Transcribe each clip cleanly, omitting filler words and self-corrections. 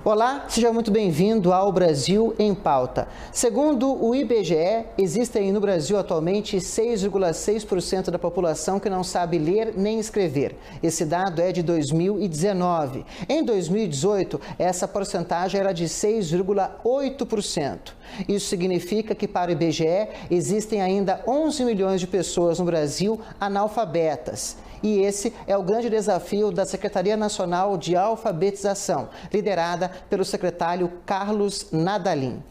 Olá, seja muito bem-vindo ao Brasil em Pauta. Segundo o IBGE, existem no Brasil atualmente 6,6% da população que não sabe ler nem escrever. Esse dado é de 2019. Em 2018, essa porcentagem era de 6,8%. Isso significa que, para o IBGE, existem ainda 11 milhões de pessoas no Brasil analfabetas. E esse é o grande desafio da Secretaria Nacional de Alfabetização, liderada pelo secretário Carlos Nadalim.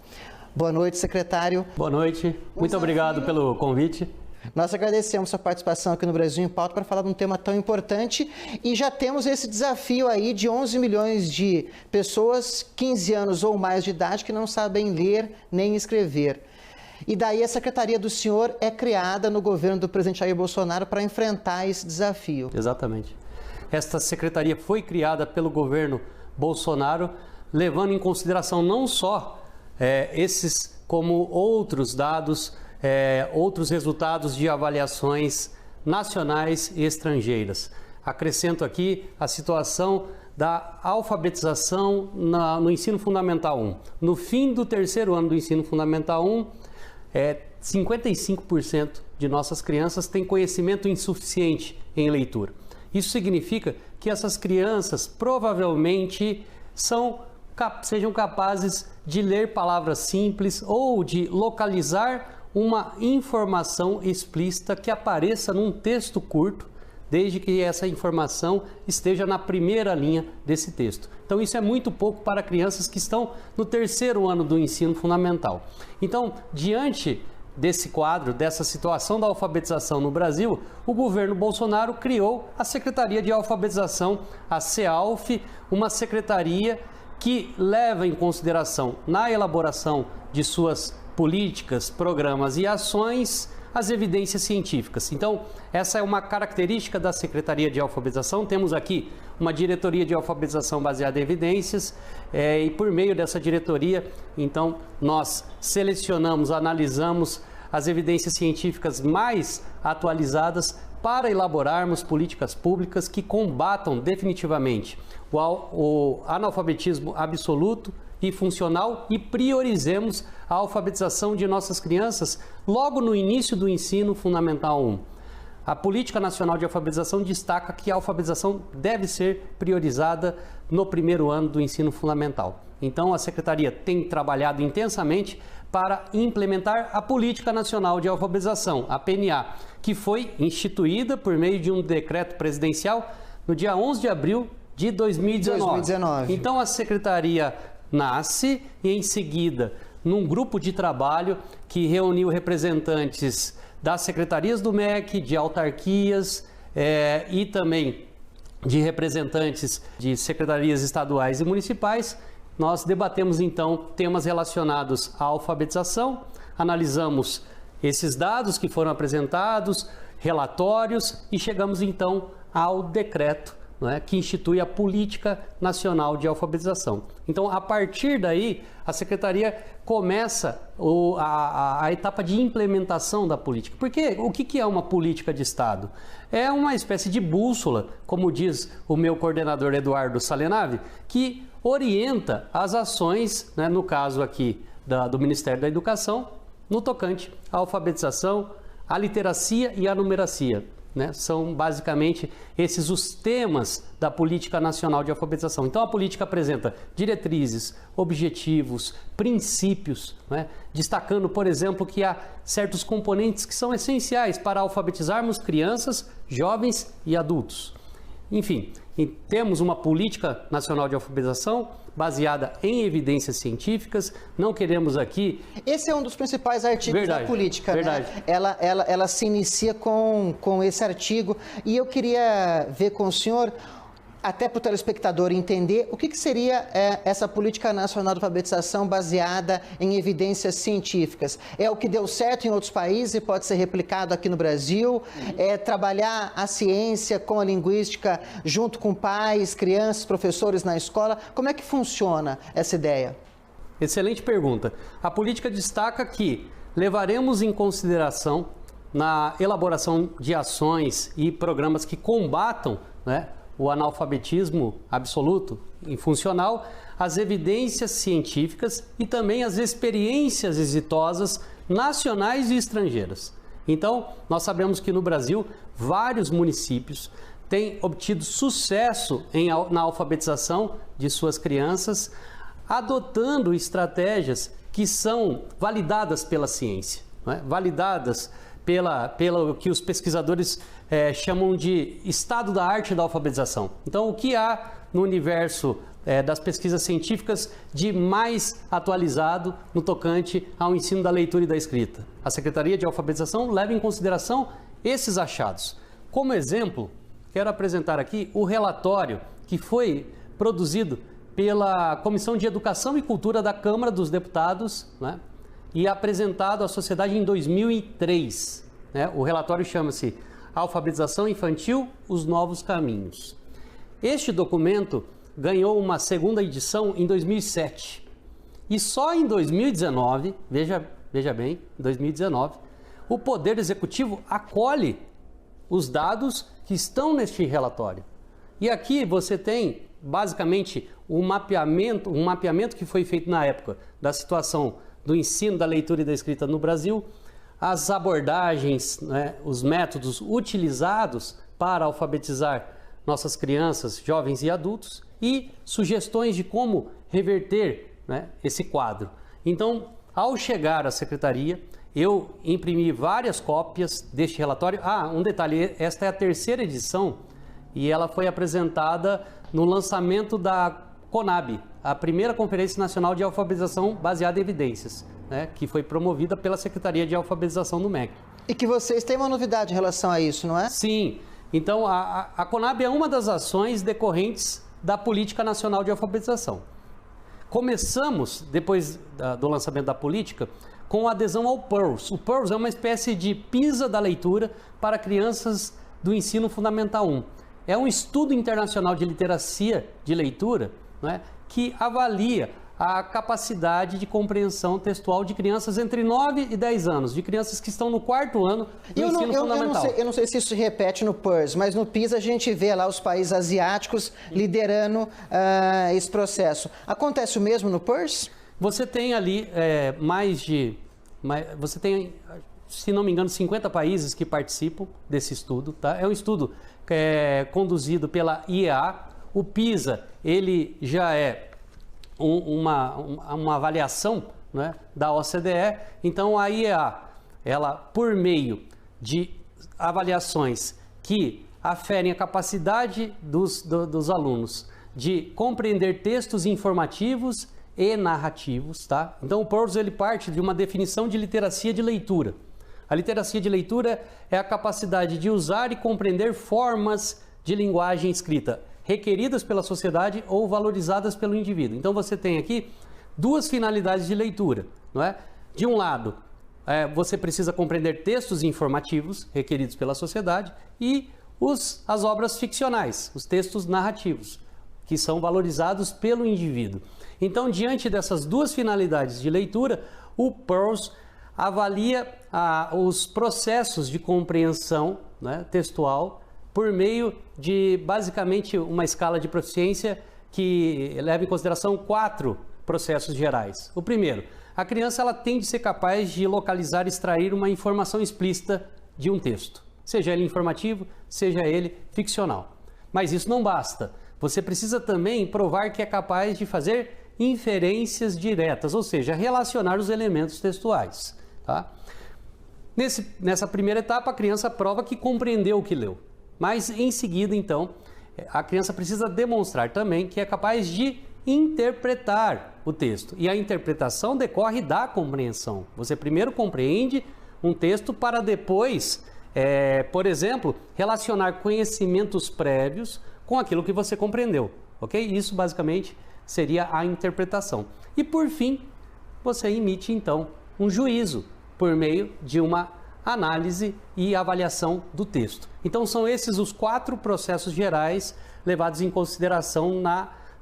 Boa noite, secretário. Boa noite. Muito obrigado pelo convite. Nós agradecemos sua participação aqui no Brasil em Pauta para falar de um tema tão importante e já temos esse desafio aí de 11 milhões de pessoas, 15 anos ou mais de idade, que não sabem ler nem escrever. E daí a secretaria do senhor é criada no governo do presidente Jair Bolsonaro para enfrentar esse desafio. Exatamente. Esta secretaria foi criada pelo governo Bolsonaro, levando em consideração não só esses, como outros dados, outros resultados de avaliações nacionais e estrangeiras. Acrescento aqui a situação da alfabetização no ensino fundamental 1. No fim do terceiro ano do ensino fundamental 1, 55% de nossas crianças têm conhecimento insuficiente em leitura. Isso significa que essas crianças provavelmente sejam capazes de ler palavras simples ou de localizar uma informação explícita que apareça num texto curto, desde que essa informação esteja na primeira linha desse texto. Então isso é muito pouco para crianças que estão no terceiro ano do ensino fundamental. Então, diante desse quadro, dessa situação da alfabetização no Brasil, o governo Bolsonaro criou a Secretaria de Alfabetização, a CEALF, uma secretaria que leva em consideração, na elaboração de suas políticas, programas e ações, as evidências científicas. Então, essa é uma característica da Secretaria de Alfabetização. Temos aqui uma diretoria de alfabetização baseada em evidências e por meio dessa diretoria, então, nós selecionamos, analisamos as evidências científicas mais atualizadas para elaborarmos políticas públicas que combatam definitivamente o analfabetismo absoluto e funcional e priorizemos a alfabetização de nossas crianças logo no início do ensino fundamental 1. A Política Nacional de Alfabetização destaca que a alfabetização deve ser priorizada no primeiro ano do ensino fundamental. Então, a Secretaria tem trabalhado intensamente para implementar a Política Nacional de Alfabetização, a PNA, que foi instituída por meio de um decreto presidencial no dia 11 de abril de 2019. Então, a Secretaria nasce e, em seguida, num grupo de trabalho que reuniu representantes das secretarias do MEC, de autarquias e também de representantes de secretarias estaduais e municipais, nós debatemos então temas relacionados à alfabetização, analisamos esses dados que foram apresentados, relatórios e chegamos então ao decreto que institui a Política Nacional de Alfabetização. Então, a partir daí, a Secretaria começa a etapa de implementação da política. Porque o que é uma política de Estado? É uma espécie de bússola, como diz o meu coordenador Eduardo Salenave, que orienta as ações, no caso aqui do Ministério da Educação, no tocante à alfabetização, à literacia e à numeracia. São basicamente esses os temas da Política Nacional de Alfabetização. Então a política apresenta diretrizes, objetivos, princípios, destacando, por exemplo, que há certos componentes que são essenciais para alfabetizarmos crianças, jovens e adultos. Enfim, temos uma Política Nacional de Alfabetização baseada em evidências científicas. Não queremos aqui... Esse é um dos principais artigos da política, verdade. Ela se inicia com esse artigo e eu queria ver com o senhor, até para o telespectador entender, o que seria essa Política Nacional de Alfabetização baseada em evidências científicas. É o que deu certo em outros países e pode ser replicado aqui no Brasil? É trabalhar a ciência com a linguística junto com pais, crianças, professores na escola? Como é que funciona essa ideia? Excelente pergunta. A política destaca que levaremos em consideração na elaboração de ações e programas que combatam o analfabetismo absoluto e funcional, as evidências científicas e também as experiências exitosas nacionais e estrangeiras. Então, nós sabemos que no Brasil, vários municípios têm obtido sucesso na alfabetização de suas crianças, adotando estratégias que são validadas pela ciência, não é? Validadas pelo que os pesquisadores chamam de estado da arte da alfabetização. Então, o que há no universo das pesquisas científicas de mais atualizado no tocante ao ensino da leitura e da escrita? A Secretaria de Alfabetização leva em consideração esses achados. Como exemplo, quero apresentar aqui o relatório que foi produzido pela Comissão de Educação e Cultura da Câmara dos Deputados, né, e apresentado à sociedade em 2003. Né? O relatório chama-se Alfabetização Infantil, os Novos Caminhos. Este documento ganhou uma segunda edição em 2007. E só em 2019, veja bem, em 2019, o Poder Executivo acolhe os dados que estão neste relatório. E aqui você tem, basicamente, um mapeamento que foi feito na época da situação do ensino da leitura e da escrita no Brasil, as abordagens, né, os métodos utilizados para alfabetizar nossas crianças, jovens e adultos e sugestões de como reverter, né, esse quadro. Então, ao chegar à secretaria, eu imprimi várias cópias deste relatório. Um detalhe, esta é a terceira edição e ela foi apresentada no lançamento da CONAB, a primeira Conferência Nacional de Alfabetização baseada em evidências, né, que foi promovida pela Secretaria de Alfabetização do MEC. E que vocês têm uma novidade em relação a isso, não é? Sim. Então, a CONAB é uma das ações decorrentes da Política Nacional de Alfabetização. Começamos, depois do lançamento da política, com a adesão ao PIRLS. O PIRLS é uma espécie de PISA da leitura para crianças do ensino fundamental 1. É um estudo internacional de literacia de leitura, né, que avalia a capacidade de compreensão textual de crianças entre 9 e 10 anos, de crianças que estão no 4º ano do ensino fundamental. Eu não sei se isso se repete no PIRLS, mas no PISA a gente vê lá os países asiáticos liderando esse processo. Acontece o mesmo no PIRLS? Você tem ali você tem, se não me engano, 50 países que participam desse estudo, tá? É um estudo conduzido pela IEA. O PISA, ele já é uma avaliação, né, da OCDE. Então, a IEA, ela, por meio de avaliações que aferem a capacidade dos alunos de compreender textos informativos e narrativos, tá? Então, o PIRLS, ele parte de uma definição de literacia de leitura. A literacia de leitura é a capacidade de usar e compreender formas de linguagem escrita requeridas pela sociedade ou valorizadas pelo indivíduo. Então, você tem aqui duas finalidades de leitura, não é? De um lado, você precisa compreender textos informativos requeridos pela sociedade e as obras ficcionais, os textos narrativos, que são valorizados pelo indivíduo. Então, diante dessas duas finalidades de leitura, o PIRLS avalia os processos de compreensão, né, textual por meio de, basicamente, uma escala de proficiência que leva em consideração 4 processos gerais. O primeiro, a criança ela tem de ser capaz de localizar e extrair uma informação explícita de um texto, seja ele informativo, seja ele ficcional. Mas isso não basta. Você precisa também provar que é capaz de fazer inferências diretas, ou seja, relacionar os elementos textuais. Tá? Nessa primeira etapa, a criança prova que compreendeu o que leu. Mas, em seguida, então, a criança precisa demonstrar também que é capaz de interpretar o texto. E a interpretação decorre da compreensão. Você primeiro compreende um texto para depois, por exemplo, relacionar conhecimentos prévios com aquilo que você compreendeu. Ok? Isso, basicamente, seria a interpretação. E, por fim, você emite, então, um juízo por meio de uma análise e avaliação do texto. Então, são esses os 4 processos gerais levados em consideração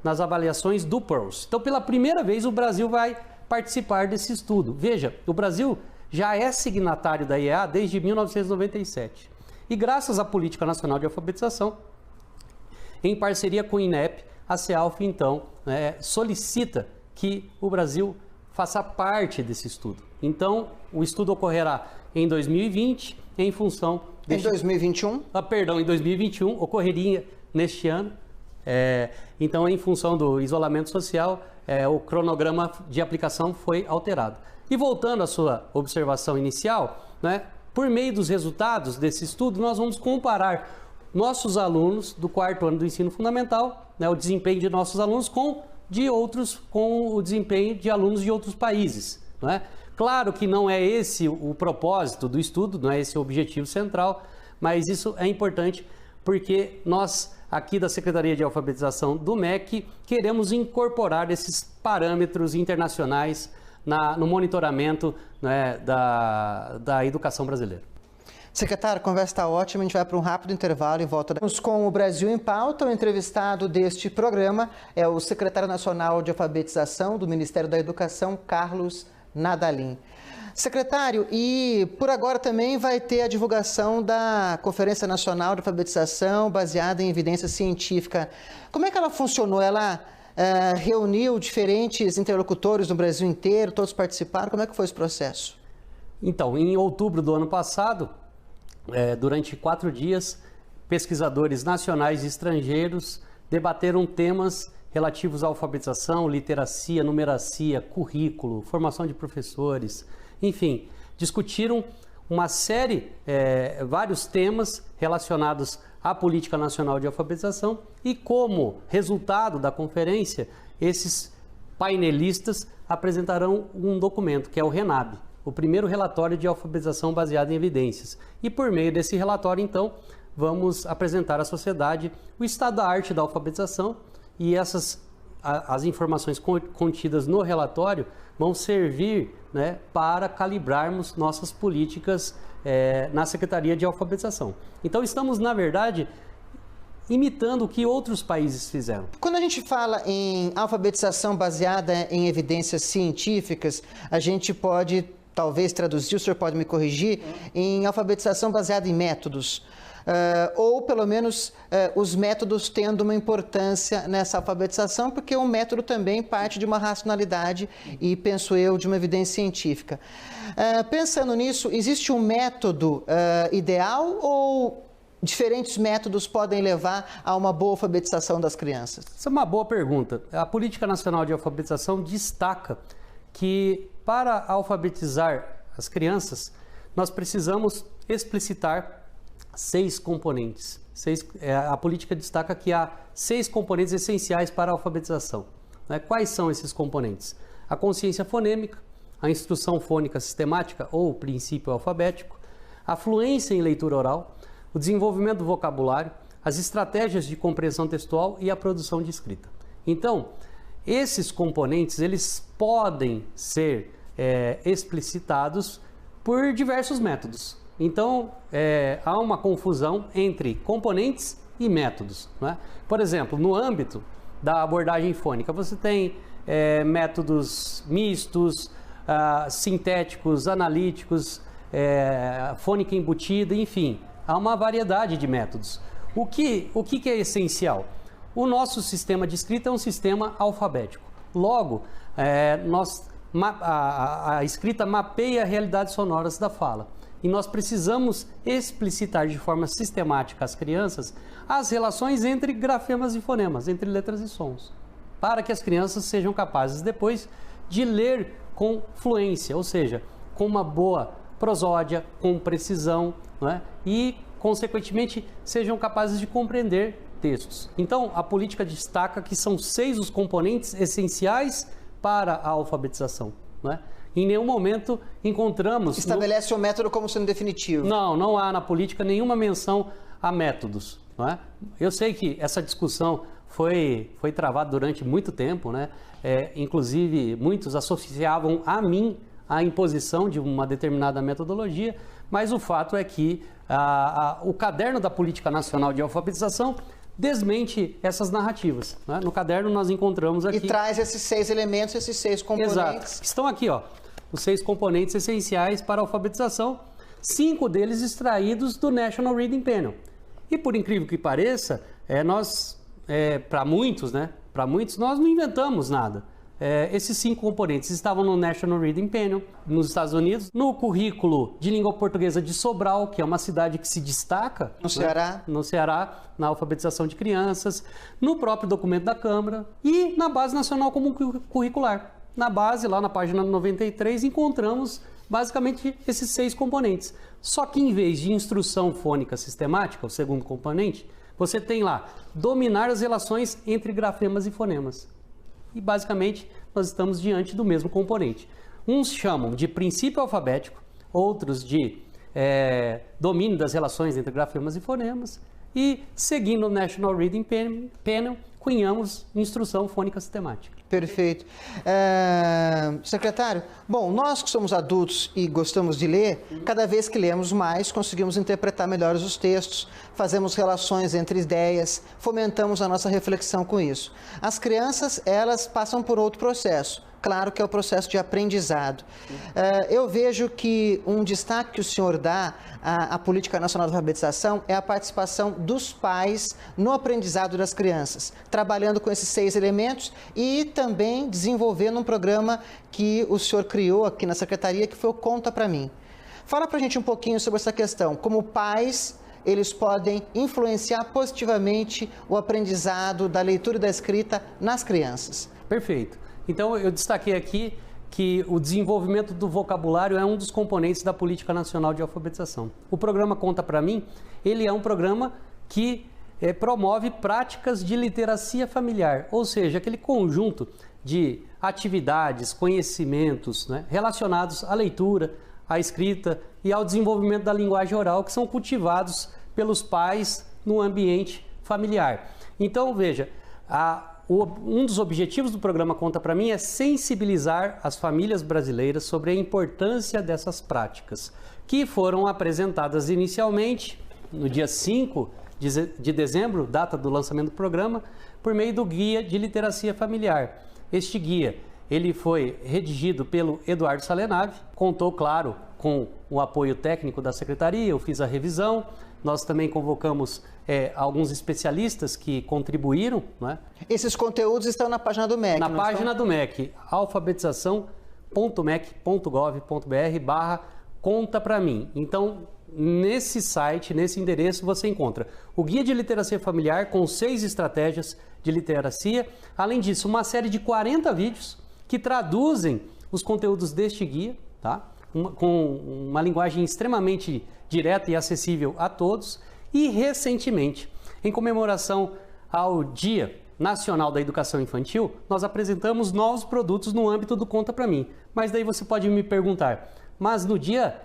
nas avaliações do PIRLS. Então, pela primeira vez, o Brasil vai participar desse estudo. Veja, o Brasil já é signatário da IEA desde 1997. E graças à Política Nacional de Alfabetização, em parceria com o INEP, a CEALF, então, solicita que o Brasil faça parte desse estudo. Então, o estudo ocorrerá em 2020, em função... Em 2021? Em 2021, ocorreria neste ano. Então, em função do isolamento social, o cronograma de aplicação foi alterado. E voltando à sua observação inicial, né, por meio dos resultados desse estudo, nós vamos comparar nossos alunos do 4º ano do ensino fundamental, né, o desempenho de nossos alunos com o desempenho de alunos de outros países. Não é? Claro que não é esse o propósito do estudo, não é esse o objetivo central, mas isso é importante porque nós, aqui da Secretaria de Alfabetização do MEC, queremos incorporar esses parâmetros internacionais no monitoramento, né, da educação brasileira. Secretário, a conversa está ótima, a gente vai para um rápido intervalo e volta. Com o Brasil em Pauta, o entrevistado deste programa é o secretário nacional de alfabetização do Ministério da Educação, Carlos Nadalim. Secretário, e por agora também vai ter a divulgação da Conferência Nacional de Alfabetização baseada em evidência científica. Como é que ela funcionou? Ela reuniu diferentes interlocutores no Brasil inteiro, todos participaram? Como é que foi esse processo? Então, em outubro do ano passado, durante 4 dias, pesquisadores nacionais e estrangeiros debateram temas relativos à alfabetização, literacia, numeracia, currículo, formação de professores, enfim, discutiram uma série, vários temas relacionados à Política Nacional de Alfabetização e, como resultado da conferência, esses painelistas apresentarão um documento, que é o RENAB, o primeiro relatório de alfabetização baseado em evidências. E por meio desse relatório, então, vamos apresentar à sociedade o estado da arte da alfabetização e as informações contidas no relatório vão servir, né, para calibrarmos nossas políticas na Secretaria de Alfabetização. Então, estamos, na verdade, imitando o que outros países fizeram. Quando a gente fala em alfabetização baseada em evidências científicas, a gente pode, talvez, traduzir, o senhor pode me corrigir, em alfabetização baseada em métodos. Ou, pelo menos, os métodos tendo uma importância nessa alfabetização, porque o método também parte de uma racionalidade e, penso eu, de uma evidência científica. Pensando nisso, existe um método ideal ou diferentes métodos podem levar a uma boa alfabetização das crianças? Essa é uma boa pergunta. A Política Nacional de Alfabetização destaca que, para alfabetizar as crianças, nós precisamos explicitar 6 componentes. A política destaca que há 6 componentes essenciais para a alfabetização. Quais são esses componentes? A consciência fonêmica, a instrução fônica sistemática ou princípio alfabético, a fluência em leitura oral, o desenvolvimento do vocabulário, as estratégias de compreensão textual e a produção de escrita. Então, esses componentes eles podem ser explicitados por diversos métodos. Então, há uma confusão entre componentes e métodos, né? Por exemplo, no âmbito da abordagem fônica, você tem métodos mistos, sintéticos, analíticos, fônica embutida, enfim, há uma variedade de métodos. O que é essencial? O nosso sistema de escrita é um sistema alfabético. Logo, a escrita mapeia a realidade sonoras da fala. E nós precisamos explicitar de forma sistemática às crianças as relações entre grafemas e fonemas, entre letras e sons, para que as crianças sejam capazes depois de ler com fluência, ou seja, com uma boa prosódia, com precisão, né? E, consequentemente, sejam capazes de compreender textos. Então, a política destaca que são 6 os componentes essenciais para a alfabetização, né? Em nenhum momento encontramos... Estabelece o método como sendo definitivo. Não há na política nenhuma menção a métodos, não é? Eu sei que essa discussão foi travada durante muito tempo, né? Inclusive, muitos associavam a mim a imposição de uma determinada metodologia, mas o fato é que o caderno da Política Nacional de Alfabetização desmente essas narrativas, né? No caderno nós encontramos aqui... E traz esses 6 elementos, esses 6 componentes. Exato. Estão aqui, ó, os 6 componentes essenciais para a alfabetização, 5 deles extraídos do National Reading Panel. E por incrível que pareça, nós para muitos, né? Para muitos, nós não inventamos nada. Esses 5 componentes estavam no National Reading Panel, nos Estados Unidos, no currículo de língua portuguesa de Sobral, que é uma cidade que se destaca no Ceará, na alfabetização de crianças, no próprio documento da Câmara e na Base Nacional Comum Curricular. Na base, lá na página 93, encontramos basicamente esses 6 componentes. Só que em vez de instrução fônica sistemática, o segundo componente, você tem lá dominar as relações entre grafemas e fonemas. E basicamente nós estamos diante do mesmo componente. Uns chamam de princípio alfabético, outros de domínio das relações entre grafemas e fonemas, e seguindo o National Reading Panel, cunhamos instrução fônica sistemática. Perfeito. Secretário, bom, nós que somos adultos e gostamos de ler, cada vez que lemos mais, conseguimos interpretar melhor os textos, fazemos relações entre ideias, fomentamos a nossa reflexão com isso. As crianças, elas passam por outro processo. Claro que é o processo de aprendizado. Eu vejo que um destaque que o senhor dá à Política Nacional de Alfabetização é a participação dos pais no aprendizado das crianças, trabalhando com esses 6 elementos e também desenvolvendo um programa que o senhor criou aqui na Secretaria, que foi o Conta Pra Mim. Fala pra gente um pouquinho sobre essa questão, como pais eles podem influenciar positivamente o aprendizado da leitura e da escrita nas crianças. Perfeito. Então, eu destaquei aqui que o desenvolvimento do vocabulário é um dos componentes da Política Nacional de Alfabetização. O programa Conta Pra Mim, ele é um programa que promove práticas de literacia familiar, ou seja, aquele conjunto de atividades, conhecimentos, né, relacionados à leitura, à escrita e ao desenvolvimento da linguagem oral que são cultivados pelos pais no ambiente familiar. Então, veja, um dos objetivos do programa Conta Pra Mim é sensibilizar as famílias brasileiras sobre a importância dessas práticas, que foram apresentadas inicialmente no dia 5 de dezembro, data do lançamento do programa, por meio do Guia de Literacia Familiar. Este guia, ele foi redigido pelo Eduardo Salenave, contou, claro, com o apoio técnico da Secretaria, eu fiz a revisão. Nós também convocamos alguns especialistas que contribuíram. Né? Esses conteúdos estão na página do MEC. Na página do MEC, alfabetização.mec.gov.br/Conta Pra Mim. Então, nesse site, nesse endereço, você encontra o Guia de Literacia Familiar com 6 estratégias de literacia. Além disso, uma série de 40 vídeos que traduzem os conteúdos deste guia, tá? Com uma linguagem extremamente direta e acessível a todos. E recentemente, em comemoração ao Dia Nacional da Educação Infantil, nós apresentamos novos produtos no âmbito do Conta Pra Mim. Mas daí você pode me perguntar, mas no Dia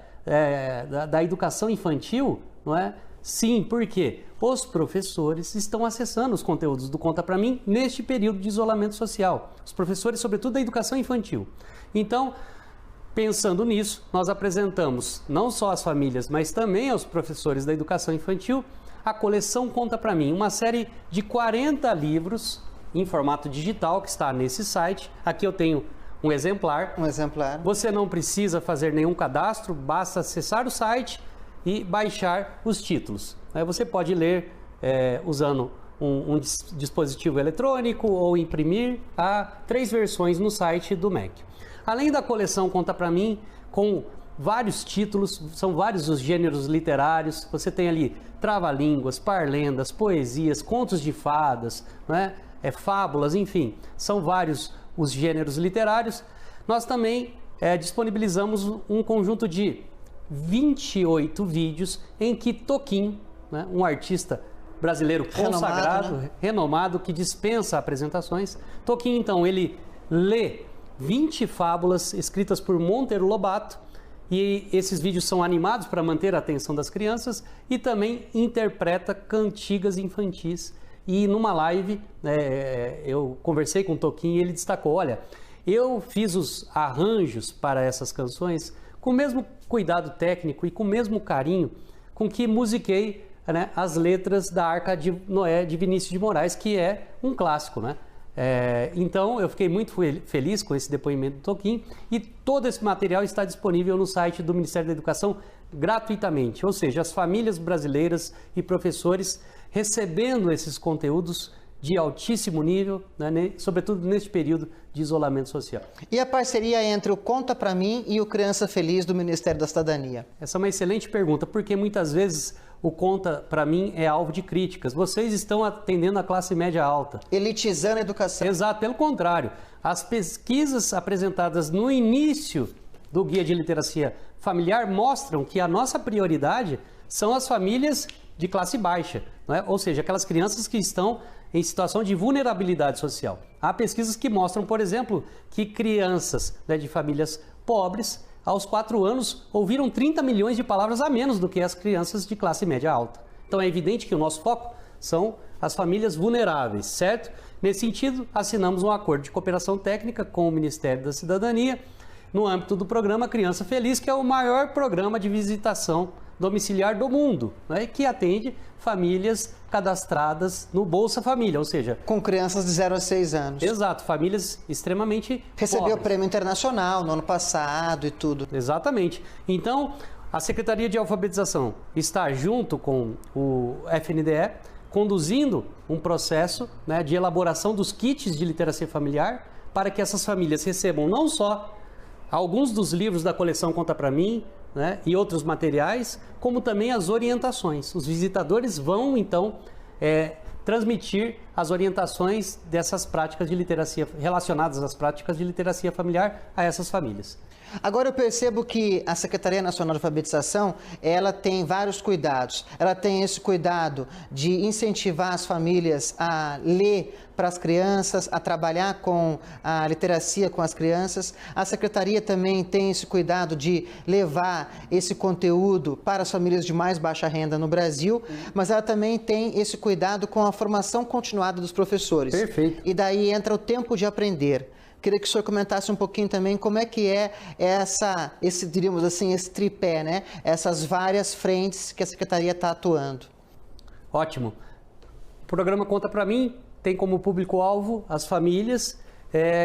da Educação Infantil, não é? Sim, porque os professores estão acessando os conteúdos do Conta Pra Mim neste período de isolamento social. Os professores, sobretudo da educação infantil. Então, pensando nisso, nós apresentamos não só às famílias, mas também aos professores da educação infantil, a coleção Conta Pra Mim, uma série de 40 livros em formato digital que está nesse site. Aqui eu tenho um exemplar. Você não precisa fazer nenhum cadastro, basta acessar o site e baixar os títulos. Aí você pode ler usando um dispositivo eletrônico ou imprimir. Há 3 versões no site do MEC. Além da coleção Conta Pra Mim, com vários títulos, são vários os gêneros literários, você tem ali trava-línguas, parlendas, poesias, contos de fadas, né? Fábulas, enfim, são vários os gêneros literários. Nós também disponibilizamos um conjunto de 28 vídeos em que Toquinho, né, um artista brasileiro consagrado, renomado, que dispensa apresentações. Toquinho, então, ele lê 20 fábulas escritas por Monteiro Lobato, e esses vídeos são animados para manter a atenção das crianças, e também interpreta cantigas infantis. E numa live, eu conversei com o Toquinho e ele destacou, olha, eu fiz os arranjos para essas canções com o mesmo cuidado técnico e com o mesmo carinho com que musiquei, né, as letras da Arca de Noé de Vinícius de Moraes, que é um clássico, né? Então, eu fiquei muito feliz com esse depoimento do Toquinho, e todo esse material está disponível no site do Ministério da Educação gratuitamente, ou seja, as famílias brasileiras e professores recebendo esses conteúdos de altíssimo nível, né, sobretudo neste período de isolamento social. E a parceria entre o Conta Pra Mim e o Criança Feliz do Ministério da Cidadania? Essa é uma excelente pergunta, porque muitas vezes o Conta Pra Mim é alvo de críticas. Vocês estão atendendo a classe média alta. Elitizando a educação. Exato, pelo contrário. As pesquisas apresentadas no início do Guia de Literacia Familiar mostram que a nossa prioridade são as famílias de classe baixa, não é? Ou seja, aquelas crianças que estão em situação de vulnerabilidade social. Há pesquisas que mostram, por exemplo, que crianças, né, de famílias pobres, aos 4 anos, ouviram 30 milhões de palavras a menos do que as crianças de classe média alta. Então é evidente que o nosso foco são as famílias vulneráveis, certo? Nesse sentido, assinamos um acordo de cooperação técnica com o Ministério da Cidadania, no âmbito do programa Criança Feliz, que é o maior programa de visitação domiciliar do mundo, né, que atende famílias cadastradas no Bolsa Família, ou seja... Com crianças de 0 a 6 anos. Exato, famílias extremamente Recebeu pobres. o prêmio internacional no ano passado e tudo. Exatamente. Então, a Secretaria de Alfabetização está junto com o FNDE, conduzindo um processo, né, de elaboração dos kits de literacia familiar para que essas famílias recebam não só alguns dos livros da coleção Conta Pra Mim, né, e outros materiais, como também as orientações. Os visitadores vão, então, transmitir as orientações dessas práticas de literacia, relacionadas às práticas de literacia familiar a essas famílias. Agora eu percebo que a Secretaria Nacional de Alfabetização, ela tem vários cuidados. Ela tem esse cuidado de incentivar as famílias a ler para as crianças, a trabalhar com a literacia com as crianças. A Secretaria também tem esse cuidado de levar esse conteúdo para as famílias de mais baixa renda no Brasil, mas ela também tem esse cuidado com a formação continuada dos professores. Perfeito. E daí entra o tempo de aprender. Queria que o senhor comentasse um pouquinho também como é que é diríamos assim, esse tripé, né? Essas várias frentes que a Secretaria está atuando. Ótimo. O programa Conta Pra Mim tem como público-alvo as famílias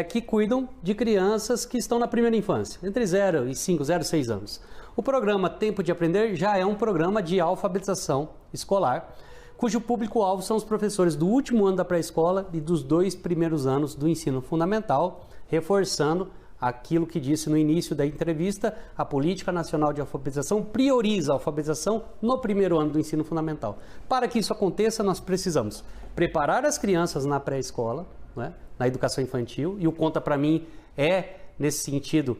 que cuidam de crianças que estão na primeira infância, entre 0 e 5, 0 e 6 anos. O programa Tempo de Aprender já é um programa de alfabetização escolar, cujo público-alvo são os professores do último ano da pré-escola e dos 2 primeiros anos do ensino fundamental, reforçando aquilo que disse no início da entrevista. A Política Nacional de Alfabetização prioriza a alfabetização no primeiro ano do ensino fundamental. Para que isso aconteça, nós precisamos preparar as crianças na pré-escola, né, na educação infantil, e o Conta Pra Mim nesse sentido,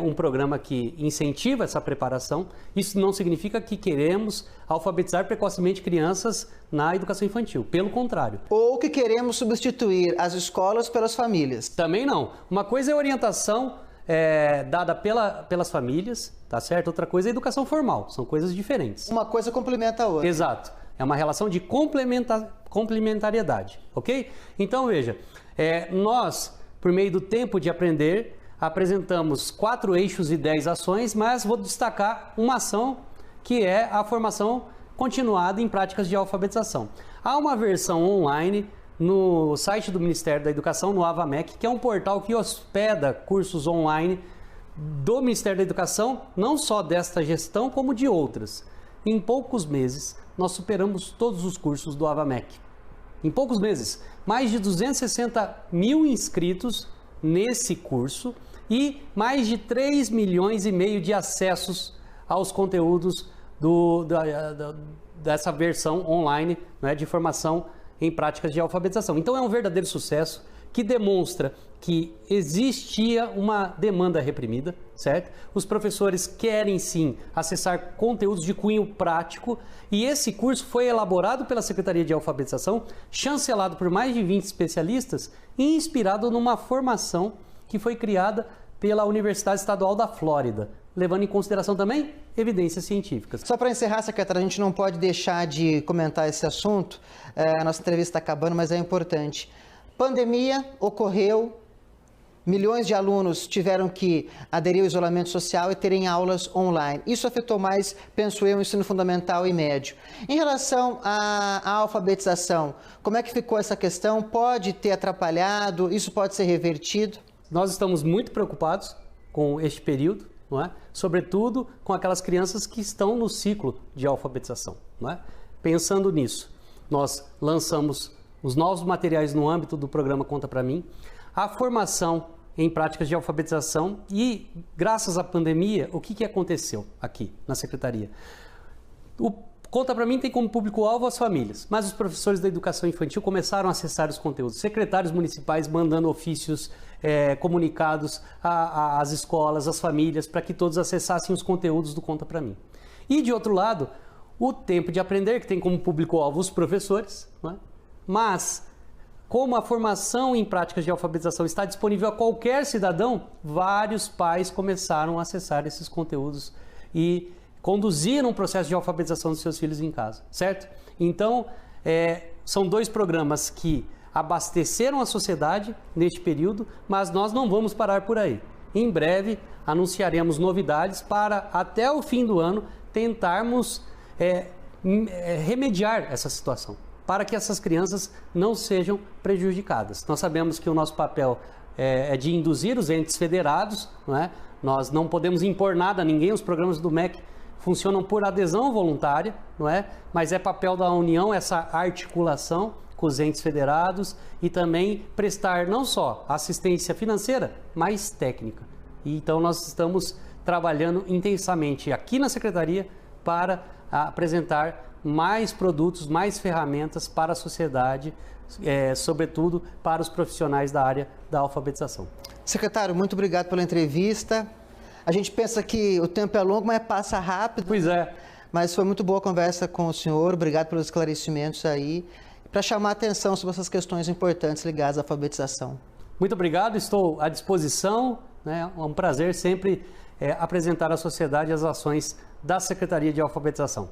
um programa que incentiva essa preparação. Isso não significa que queremos alfabetizar precocemente crianças na educação infantil, pelo contrário. Ou que queremos substituir as escolas pelas famílias. Também não. Uma coisa é a orientação dada pelas famílias, tá certo? Outra coisa é a educação formal, são coisas diferentes. Uma coisa complementa a outra. Exato. É uma relação de complementariedade, ok? Então, veja, nós, por meio do Tempo de Aprender, apresentamos 4 eixos e 10 ações, mas vou destacar uma ação que é a formação continuada em práticas de alfabetização. Há uma versão online no site do Ministério da Educação, no AvaMec, que é um portal que hospeda cursos online do Ministério da Educação, não só desta gestão, como de outras. Em poucos meses, nós superamos todos os cursos do AvaMec. Em poucos meses, mais de 260 mil inscritos nesse curso e mais de 3 milhões e meio de acessos aos conteúdos dessa versão online, né, de formação em práticas de alfabetização. Então é um verdadeiro sucesso que demonstra que existia uma demanda reprimida, certo? Os professores querem sim acessar conteúdos de cunho prático, e esse curso foi elaborado pela Secretaria de Alfabetização, chancelado por mais de 20 especialistas e inspirado numa formação que foi criada pela Universidade Estadual da Flórida, levando em consideração também evidências científicas. Só para encerrar, secretário, a gente não pode deixar de comentar esse assunto. A nossa entrevista está acabando, mas é importante. Pandemia ocorreu, milhões de alunos tiveram que aderir ao isolamento social e terem aulas online. Isso afetou mais, penso eu, o ensino fundamental e médio. Em relação à alfabetização, como é que ficou essa questão? Pode ter atrapalhado? Isso pode ser revertido? Nós estamos muito preocupados com este período, não é? Sobretudo com aquelas crianças que estão no ciclo de alfabetização, não é? Pensando nisso, nós lançamos os novos materiais no âmbito do programa Conta Pra Mim, a formação em práticas de alfabetização e, graças à pandemia, o que aconteceu aqui na Secretaria? O Conta Pra Mim tem como público-alvo as famílias, mas os professores da educação infantil começaram a acessar os conteúdos. Secretários municipais mandando ofícios, comunicados às escolas, às famílias, para que todos acessassem os conteúdos do Conta Pra Mim. E, de outro lado, o Tempo de Aprender, que tem como público-alvo os professores, não é? Mas, como a formação em práticas de alfabetização está disponível a qualquer cidadão, vários pais começaram a acessar esses conteúdos e conduziram um processo de alfabetização dos seus filhos em casa, certo? Então, são 2 programas que abasteceram a sociedade neste período, mas nós não vamos parar por aí. Em breve, anunciaremos novidades para, até o fim do ano, tentarmos remediar essa situação, para que essas crianças não sejam prejudicadas. Nós sabemos que o nosso papel é de induzir os entes federados, não é? Nós não podemos impor nada a ninguém, os programas do MEC funcionam por adesão voluntária, não é? Mas é papel da União essa articulação com os entes federados e também prestar não só assistência financeira, mas técnica. E então nós estamos trabalhando intensamente aqui na Secretaria para apresentar mais produtos, mais ferramentas para a sociedade, sobretudo para os profissionais da área da alfabetização. Secretário, muito obrigado pela entrevista. A gente pensa que o tempo é longo, mas passa rápido. Pois é. Mas foi muito boa a conversa com o senhor. Obrigado pelos esclarecimentos aí, para chamar a atenção sobre essas questões importantes ligadas à alfabetização. Muito obrigado, estou à disposição. É um prazer sempre apresentar à sociedade as ações da Secretaria de Alfabetização.